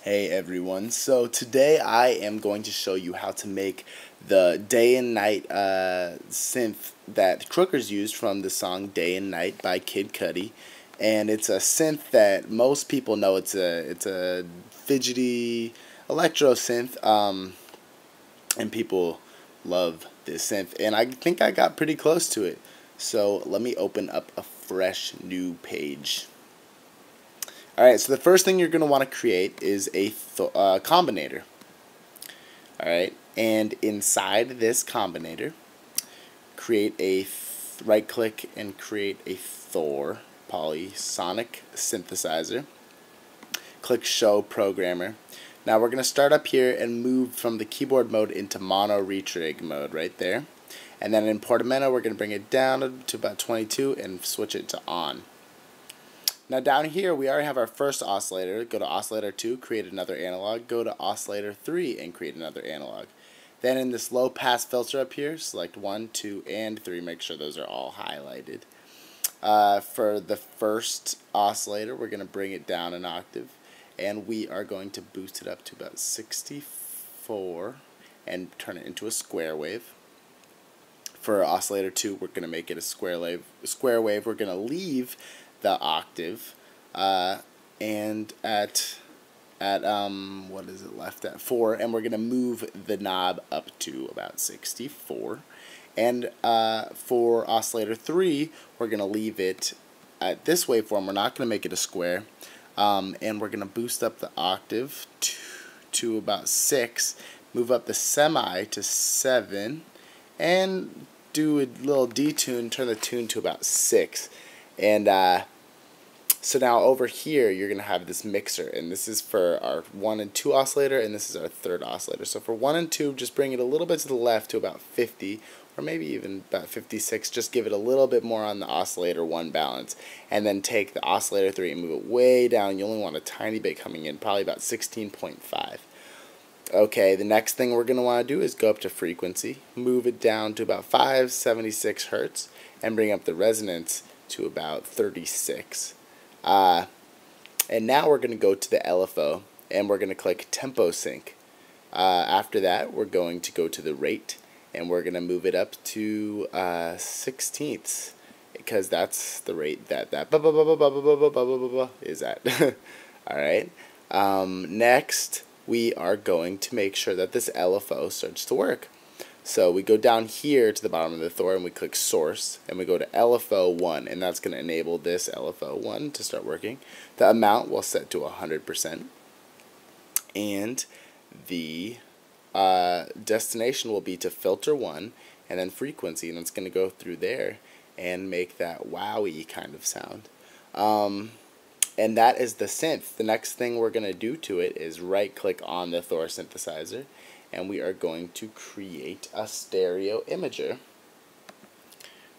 Hey everyone, so today I am going to show you how to make the Day and Night synth that Crookers used from the song Day and Night by Kid Cudi. And it's a synth that most people know. It's a fidgety electro synth, and people love this synth, and I think I got pretty close to it. So let me open up a fresh new page. Alright, so the first thing you're going to want to create is a combinator. Alright, and inside this combinator, create a right click and create a Thor polysonic synthesizer. Click Show Programmer. Now we're going to start up here and move from the keyboard mode into mono retrig mode right there. And then in Portamento we're going to bring it down to about 22 and switch it to on. Now down here we already have our first oscillator. Go to oscillator 2, create another analog. Go to oscillator 3 and create another analog. Then in this low pass filter up here, select 1, 2, and 3. Make sure those are all highlighted. For the first oscillator, we're going to bring it down an octave, and we are going to boost it up to about 64 and turn it into a square wave. For oscillator 2, we're going to make it a square wave. We're going to leave the octave, and at what is it left at 4, and we're going to move the knob up to about 64. And for oscillator 3, we're going to leave it at this waveform. We're not going to make it a square, and we're going to boost up the octave to about 6, move up the semi to 7, and do a little detune, turn the tune to about 6. And so now over here you're going to have this mixer, and this is for our 1 and 2 oscillator, and this is our third oscillator. So for 1 and 2, just bring it a little bit to the left to about 50, or maybe even about 56. Just give it a little bit more on the oscillator 1 balance, and then take the oscillator 3 and move it way down. You only want a tiny bit coming in, probably about 16.5. Okay, the next thing we're going to want to do is go up to frequency, move it down to about 576 Hertz, and bring up the resonance to about 36. And now we're going to go to the LFO, and we're going to click Tempo Sync. After that, we're going to go to the rate, and we're going to move it up to 16ths, because that's the rate that is at. Alright, next we are going to make sure that this LFO starts to work. So we go down here to the bottom of the Thor and we click Source, and we go to LFO 1, and that's going to enable this LFO 1 to start working. The amount we'll set to 100%, and the destination will be to filter 1 and then frequency, and it's going to go through there and make that wowie kind of sound. And that is the synth. The next thing we're going to do to it is right click on the Thor synthesizer, and we are going to create a stereo imager.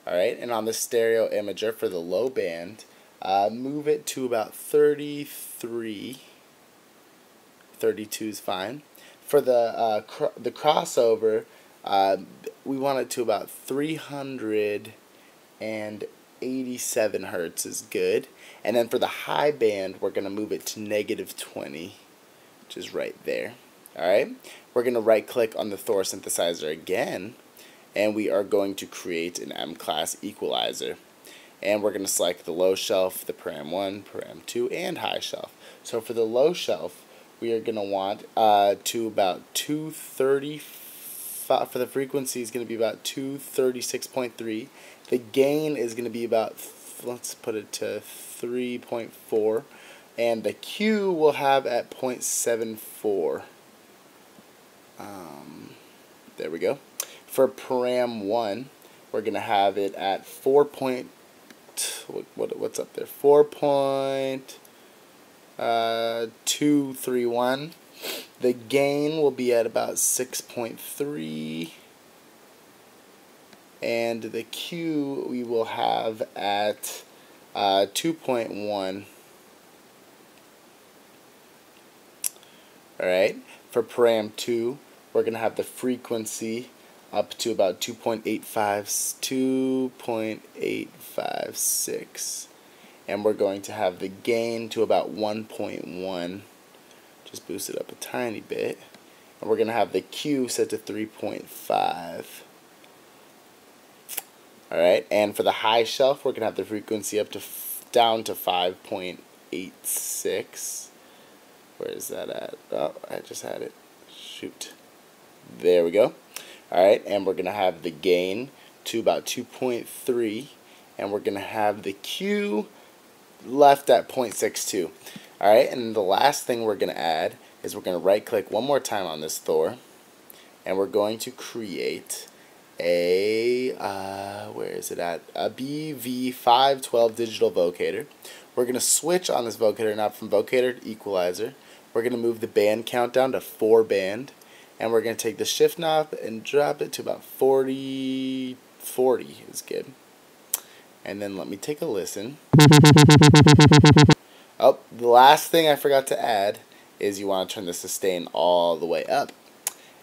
Alright, and on the stereo imager for the low band, move it to about 33. 32 is fine. For the crossover, we want it to about 387 Hertz is good. And then for the high band, we're going to move it to -20, which is right there. Alright, we're going to right click on the Thor synthesizer again, and we are going to create an M-class equalizer. And we're going to select the low shelf, the param 1, param 2, and high shelf. So for the low shelf, we are going to want to about 235, for the frequency is going to be about 236.3. The gain is going to be about, let's put it to 3.4, and the Q we'll have at 0.74. There we go. For param 1, we're going to have it at 4. What's up there? 4. 231. The gain will be at about 6.3. And the Q we will have at 2.1. Alright, for param 2, we're going to have the frequency up to about 2.856. And we're going to have the gain to about 1.1. Just boost it up a tiny bit. And we're going to have the Q set to 3.5. Alright, and for the high shelf, we're going to have the frequency up to down to 5.86. Where is that at? Oh, I just had it. Shoot. There we go. Alright, and we're going to have the gain to about 2.3. And we're going to have the Q left at 0.62. Alright, and the last thing we're going to add is we're going to right click one more time on this Thor. And we're going to create a, where is it at? A BV512 digital vocator. We're going to switch on this vocator knob from vocator to equalizer. We're going to move the band count down to 4 band. And we're going to take the shift knob and drop it to about 40 is good. And then let me take a listen. Oh, the last thing I forgot to add is you want to turn the sustain all the way up.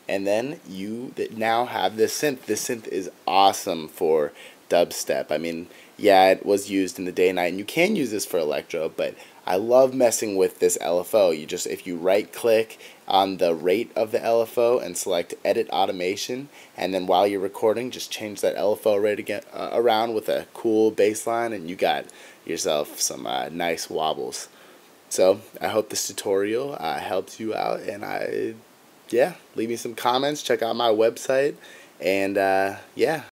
And then you now have this synth. This synth is awesome for dubstep. I mean, yeah, it was used in the day and night, and you can use this for electro, but I love messing with this LFO. If you right click on the rate of the LFO and select edit automation, and then while you're recording, just change that LFO rate again around with a cool bass line, and you got yourself some nice wobbles. So I hope this tutorial helps you out, and yeah, leave me some comments, check out my website, and yeah.